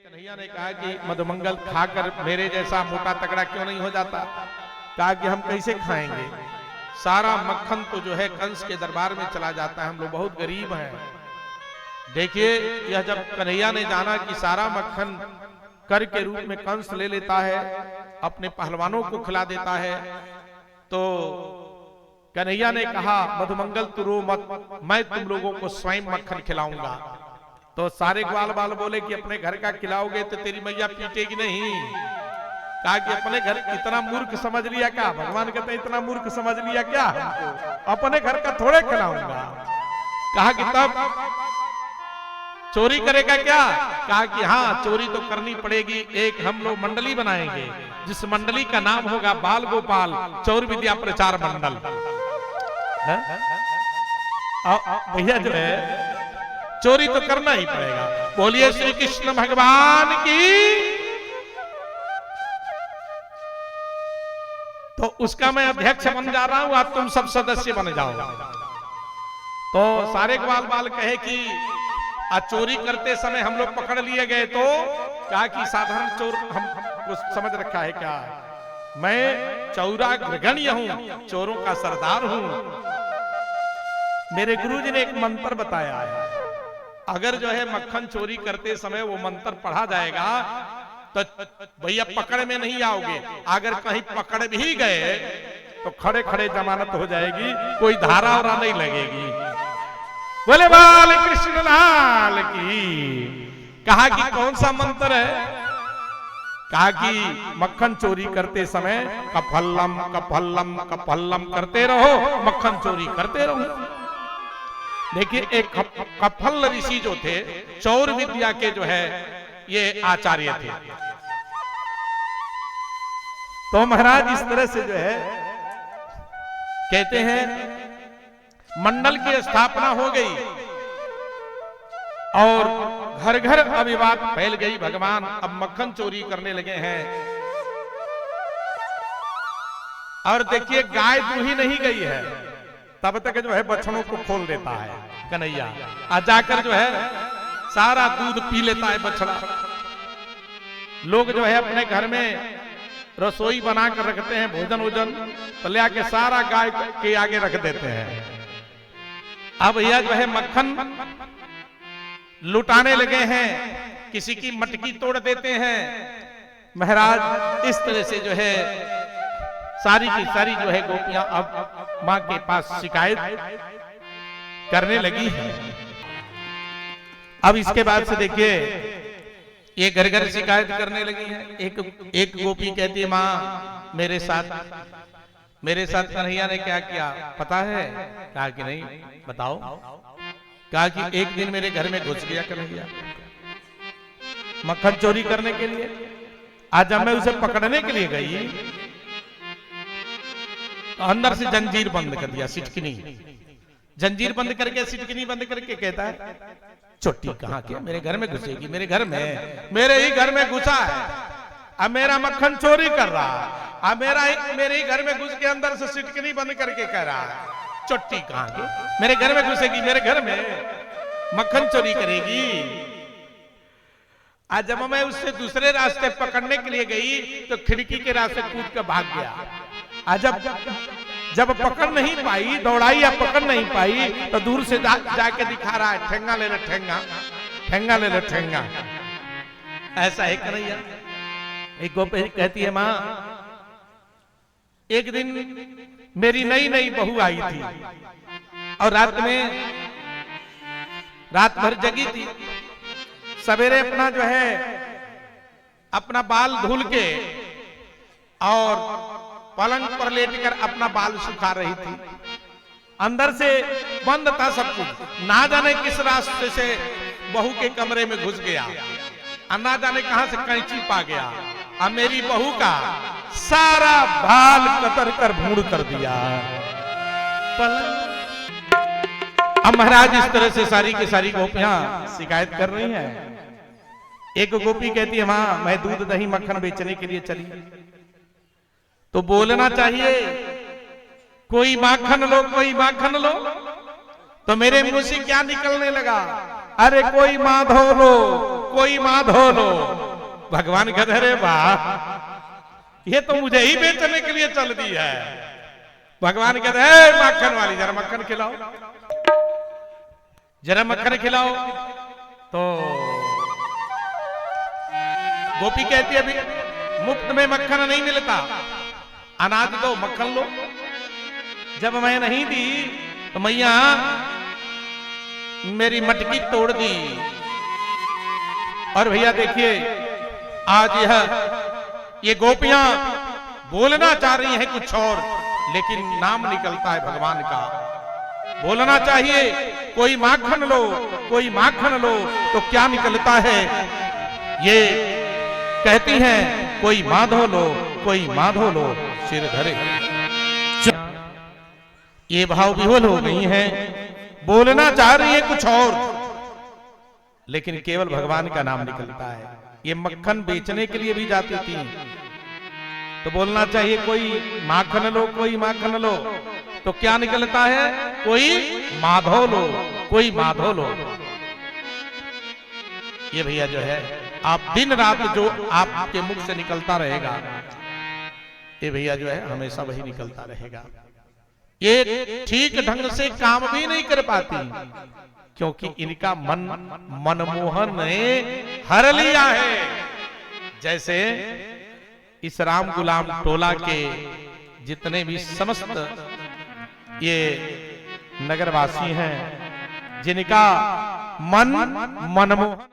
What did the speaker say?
कन्हैया ने कहा कि मधुमंगल खाकर मेरे जैसा मोटा तगड़ा क्यों नहीं हो जाता। कहा कि हम कैसे खाएंगे, सारा मक्खन तो जो है कंस के दरबार में चला जाता है, हम लोग बहुत गरीब हैं। देखिए यह जब कन्हैया ने जाना कि सारा मक्खन कर के रूप में कंस ले लेता है, अपने पहलवानों को खिला देता है, तो कन्हैया ने कहा मधुमंगल तू रो मत, मैं तुम लोगों को स्वयं मक्खन खिलाऊंगा। तो सारे ग्वाल बाल बोले कि अपने घर का खिलाओगे तो तेरी मैया पीटेगी नहीं। कहा कि अपने घर इतना मूर्ख समझ लिया क्या, भगवान कहते इतना मूर्ख समझ लिया क्या हमको, अपने घर का थोड़े खिलाऊंगा। कहा कि तब चोरी करेगा क्या। कहा कि हाँ चोरी तो करनी पड़ेगी, एक हम लोग मंडली बनाएंगे जिस मंडली का नाम होगा बाल गोपाल चौर विद्या प्रचार मंडल। भैया जो है चोरी तो करना ही पड़ेगा। बोलिए श्री कृष्ण भगवान की। तो उसका मैं अध्यक्ष बन जा रहा हूं, आज तुम सब सदस्य बन जाओ। तो सारे ग्वाल बाल कहे कि आज चोरी करते समय हम लोग पकड़ लिए गए तो कहा कि साधारण चोर हमको समझ रखा है क्या, मैं चौरा ग्रगण्य हूं, चोरों का सरदार हूं। मेरे गुरुजी ने एक मंत्र बताया है, अगर जो है मक्खन चोरी करते समय वो मंत्र पढ़ा जाएगा तो भैया पकड़ में नहीं आओगे, अगर कहीं पकड़ भी गए तो खड़े खड़े जमानत हो जाएगी, कोई धारा वारा नहीं लगेगी। बोले बाल कृष्ण लाल की। कहा कि कौन सा मंत्र है। कहा कि मक्खन चोरी करते समय कफल्लम कफल्लम कफल्लम करते रहो, मक्खन चोरी करते रहो। देखिए एक कफल ऋषि जो थे चौर विद्या के जो है ये आचार्य थे। तो महाराज इस तरह से जो है कहते हैं मंडल की स्थापना हो गई और घर घर अविवाद फैल गई। भगवान अब मक्खन चोरी करने लगे हैं। और देखिए गाय दूही नहीं गई है तब तक जो है बछड़ों को खोल देता है कन्हैया, आ जाकर जो है सारा दूध पी लेता है बछड़ा। लोग जो है अपने घर में रसोई बनाकर रखते हैं, भोजन वोजन तो ले आके सारा गाय के आगे रख देते हैं। अब यह जो है मक्खन लुटाने लगे हैं, किसी की मटकी तोड़ देते हैं। महाराज इस तरह से जो है सारी की सारी जो है गोपियां अब मां के पास शिकायत करने लगी है। अब इसके बाद से देखिए ये घर घर शिकायत करने लगी है। एक गोपी कहती है मां मेरे साथ कन्हैया ने क्या किया पता है। कहा कि नहीं बताओ। कहा कि एक दिन मेरे घर में घुस गया कन्हैया मक्खन चोरी करने के लिए। आज जब मैं उसे पकड़ने के लिए गई तो अंदर से जंजीर बंद कर दिया, सिटकिनी जंजीर बंद करके सिटकिनी बंद करके कहता है चोटी कहाँ के मेरे घर में घुसेगी, मेरे घर में मेरे ही घर में घुसा है, अब मेरा मक्खन चोरी कर रहा है, अब मेरे ही घर में घुस के अंदर से सिटकिनी बंद करके कह रहा है चोटी कहाँ के मेरे घर में घुसेगी, मेरे घर में मक्खन चोरी करेगी। आज जब मैं उससे दूसरे रास्ते पकड़ने के लिए गई तो खिड़की के रास्ते कूद कर भाग गया। आज जब पकड़ नहीं पाई, दौड़ाई या पकड़ नहीं पाई तो दूर से जाके दिखा रहा है ठेंगा ले ले ठेंगा, ठेंगा ले ले ठेंगा। ऐसा है कन्हैया। एक गोपी कहती है मां एक दिन मेरी नई नई बहू आई थी और रात भर जगी थी। सवेरे अपना जो है अपना बाल धुल के और पलंग पर लेटकर अपना बाल सुखा रही थी। अंदर से बंद था सब कुछ, ना जाने किस रास्ते से बहू के कमरे में घुस गया, ना जाने कहां से कैंची पा गया और मेरी बहू का सारा बाल कतर कर भूड़ कर दिया पलंग। अब महाराज इस तरह से सारी की सारी गोपियां शिकायत कर रही हैं। एक गोपी कहती है मां मैं दूध दही मक्खन बेचने के लिए चली, तो बोलना चाहिए कोई माखन लो कोई माखन लो, तो मेरे मुंह से क्या निकलने लगा अरे कोई माधो लो, कोई माधो लो। भगवान कहते अरे वाह, ये तो मुझे ही बेचने के लिए चल दी है। भगवान कहते हैं माखन वाली जरा मक्खन खिलाओ, जरा मक्खन खिलाओ। तो गोपी कहती है अभी मुफ्त में मक्खन नहीं मिलता, अनाज दो मक्खन लो। जब मैं नहीं दी तो मैया मेरी मटकी तोड़ दी। और भैया देखिए आज ये गोपियां बोलना चाह रही हैं कुछ और, लेकिन नाम निकलता है भगवान का। बोलना चाहिए कोई माखन लो, कोई माखन लो, तो क्या निकलता है? ये कहती हैं कोई माधो लो, कोई माधो लो, सिर धरे। ये भाव विह्वल हो गई हैं, बोलना चाह रही है कुछ और, लेकिन केवल भगवान का नाम निकलता है। ये मक्खन बेचने के लिए भी जाती थी, तो बोलना चाहिए कोई माखन लो, कोई माखन लो, तो क्या निकलता है? कोई माधो लो, कोई माधो लो। ये भैया जो है आप दिन रात जो आपके मुख से निकलता रहेगा, ये भैया जो है हमेशा वही निकलता रहेगा। ये ठीक ढंग से काम भी नहीं कर पाती, क्योंकि इनका मन मनमोहन ने हर लिया है। जैसे इस राम गुलाम टोला के जितने भी समस्त ये नगरवासी हैं, जिनका मन मनमोहन